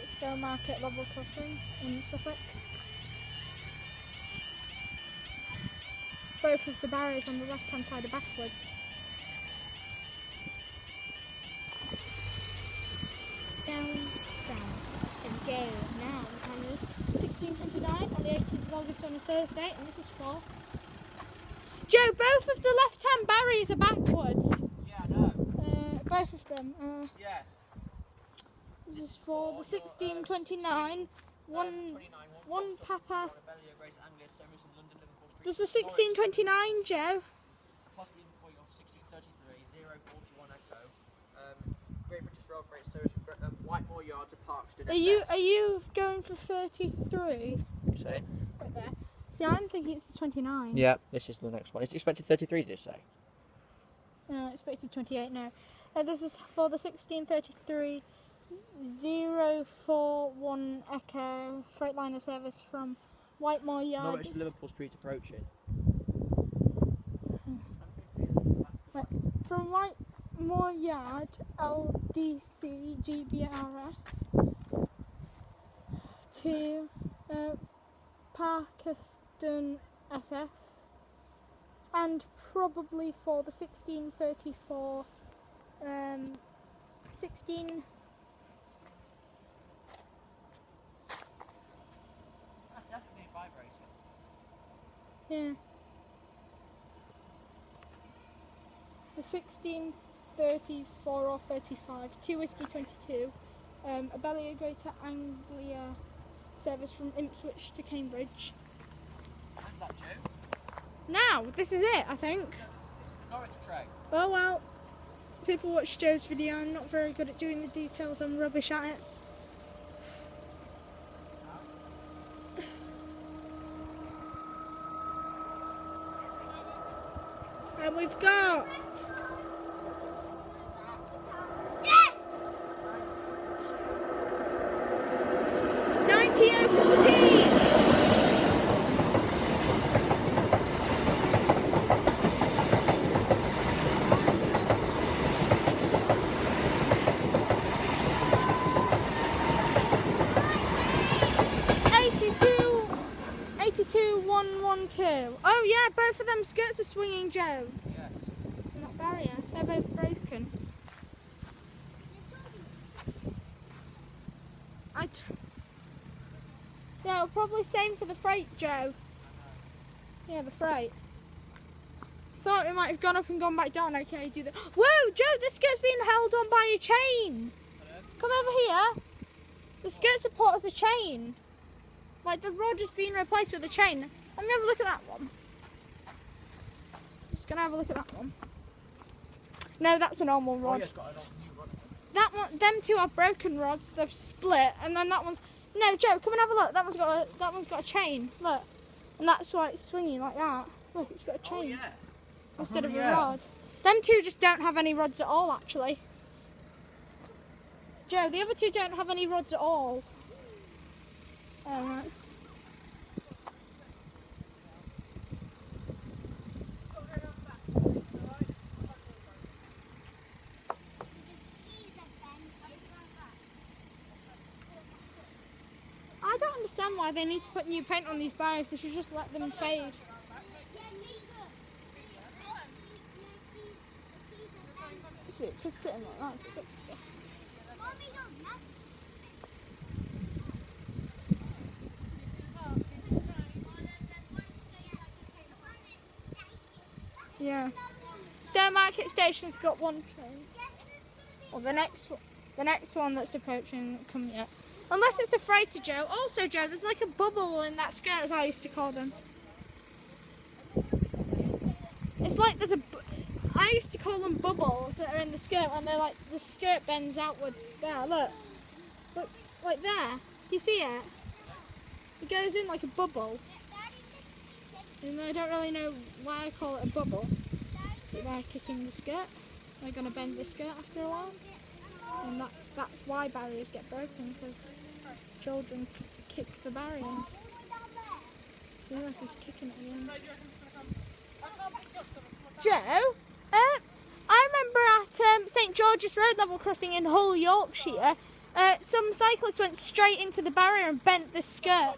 Stowmarket level crossing in Suffolk. Both of the barriers on the left hand side are backwards. Down, down, and go. Now the time is 16:29 on the 18th of August on a Thursday, and this is for... Joe, both of the left hand barriers are backwards. Yeah, I know. Both of them. Yes. This is for the 16:29. One Papa. There's the 16:29, Joe. Possibly for your 16:33, 041 Echo. Great British Rail Freight Service from Whitemore Yard to Parkston. Are you going for 33? You say? Right there. See, I'm thinking it's 29. Yeah, this is the next one. It's expected 33, did it say? No, it's expected 28 now. This is for the 16:33 041 Echo Freightliner service from Whitemore Yard. Norwich to Liverpool Street approaching. Right. From Whitemore Yard, LDC GBRF to Parkeston SS, and probably for the 16:34 16. That's definitely vibrating. Yeah. The 16:34 or 35, 2 Whiskey 22, a Bellier Greater Anglia service from Ipswich to Cambridge. When's that, Joe? Now, this is it, I think. Norwich train. Oh well, people watch Joe's video. I'm not very good at doing the details, I'm rubbish at it. And we've got... Yes! 90:14! Oh yeah, both of them skirts are swinging, Joe. Yeah. And that barrier, they're both broken. Yeah, it'll probably stay for the freight, Joe. Yeah, the freight. Thought it might have gone up and gone back down. Okay, do that. Whoa, Joe, the skirt's being held on by a chain. Hello? Come over here. The skirt support as a chain. Like the rod has been replaced with a chain. Let me have a look at that one. I'm just gonna have a look at that one. No, that's a normal rod. Oh, yeah, it's got a new rod. That one, them two are broken rods. They've split, and then that one's. No, Joe, come and have a look. That one's got a chain. Look, and that's why it's swinging like that. Look, it's got a chain instead of a rod. Them two just don't have any rods at all, actually. Joe, the other two don't have any rods at all. Alright. I don't understand why they need to put new paint on these barriers. They should just let them fade. See, it could sit in like that if it got stuck. Yeah. Stowmarket Station's got one train. Or the next one that's approaching hasn't come yet. Unless it's a freighter, Joe. Also, Joe, there's like a bubble in that skirt, as I used to call them. It's like there's I used to call them bubbles that are in the skirt, and they're like, the skirt bends outwards. There, look. Look, like there. You see it? It goes in like a bubble. And I don't really know why I call it a bubble. So they're kicking the skirt. They're going to bend the skirt after a while. And that's why barriers get broken, because children kick the barriers. See, look, he's kicking it again. Joe, I remember at St George's Road level crossing in Hull, Yorkshire, some cyclists went straight into the barrier and bent the skirt.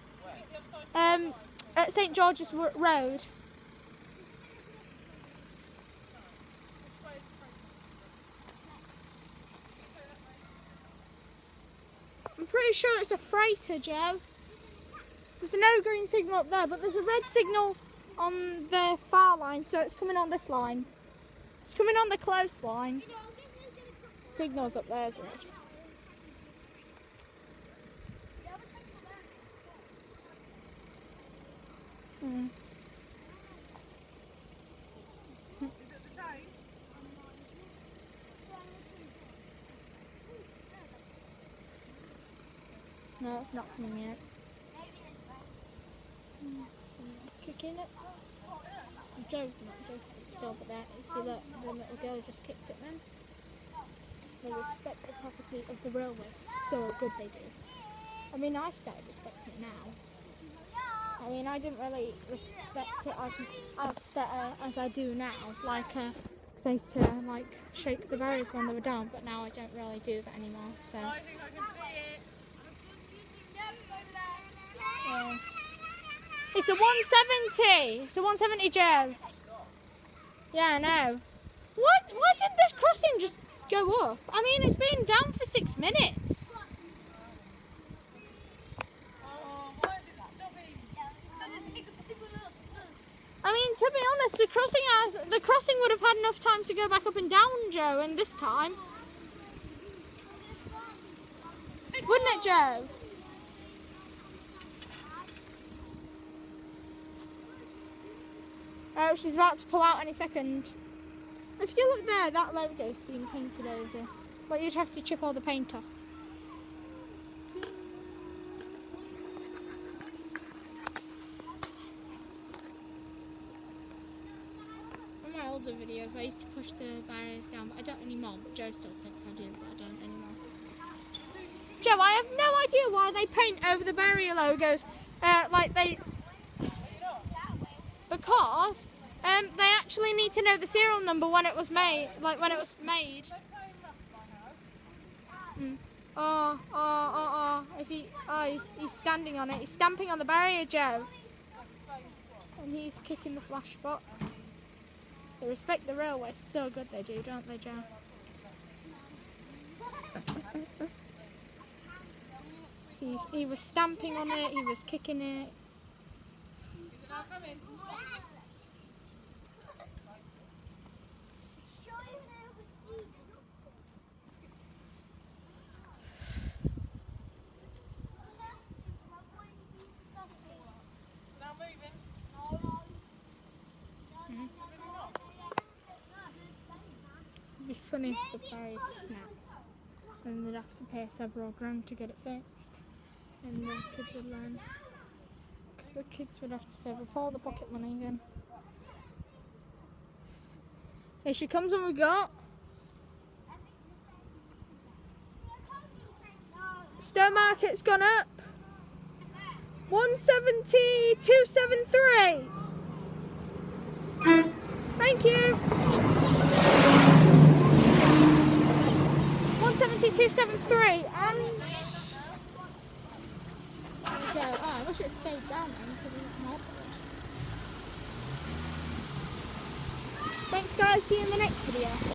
At St George's Road. I'm pretty sure it's a freighter, Joe. There's no green signal up there, but there's a red signal on the far line, so it's coming on this line. It's coming on the close line. Signal's up there, is red. No, it's not coming yet. See, kicking it. Joe's stood still, but there, you see that the little girl just kicked it then. They respect the property of the railway so good they do. I mean, I've started respecting it now. I mean, I didn't really respect it as better as I do now. Like, I used to like shake the barriers when they were down, but now I don't really do that anymore. So. I think I can see it. Yeah. It's a 170. It's a 170, Joe. Yeah, I know. Why did this crossing just go up? I mean, it's been down for 6 minutes. I mean, to be honest, the crossing would have had enough time to go back up and down, Joe, and this time. Wouldn't it, Joe? Oh, she's about to pull out any second. If you look there, that logo's been painted over. But you'd have to chip all the paint off. In my older videos, I used to push the barriers down, but I don't anymore. But Joe still thinks I do, but I don't anymore. Joe, I have no idea why they paint over the barrier logos. Because they actually need to know the serial number when it was made, He's standing on it. He's stamping on the barrier, Joe. And he's kicking the flash box. They respect the railway so good they do, don't they, Joe? See, he was stamping on it, he was kicking it. It'd be funny if the barrier snapped and they'd have to pay several grand to get it fixed, and the kids would learn, because the kids would have to save up all the pocket money again. Here she comes, and we got Stowmarket's gone up 170,273. Thank you. 170,273, and there we go. Oh, I wish it had stayed down then, so we didn't more. Thanks guys, see you in the next video.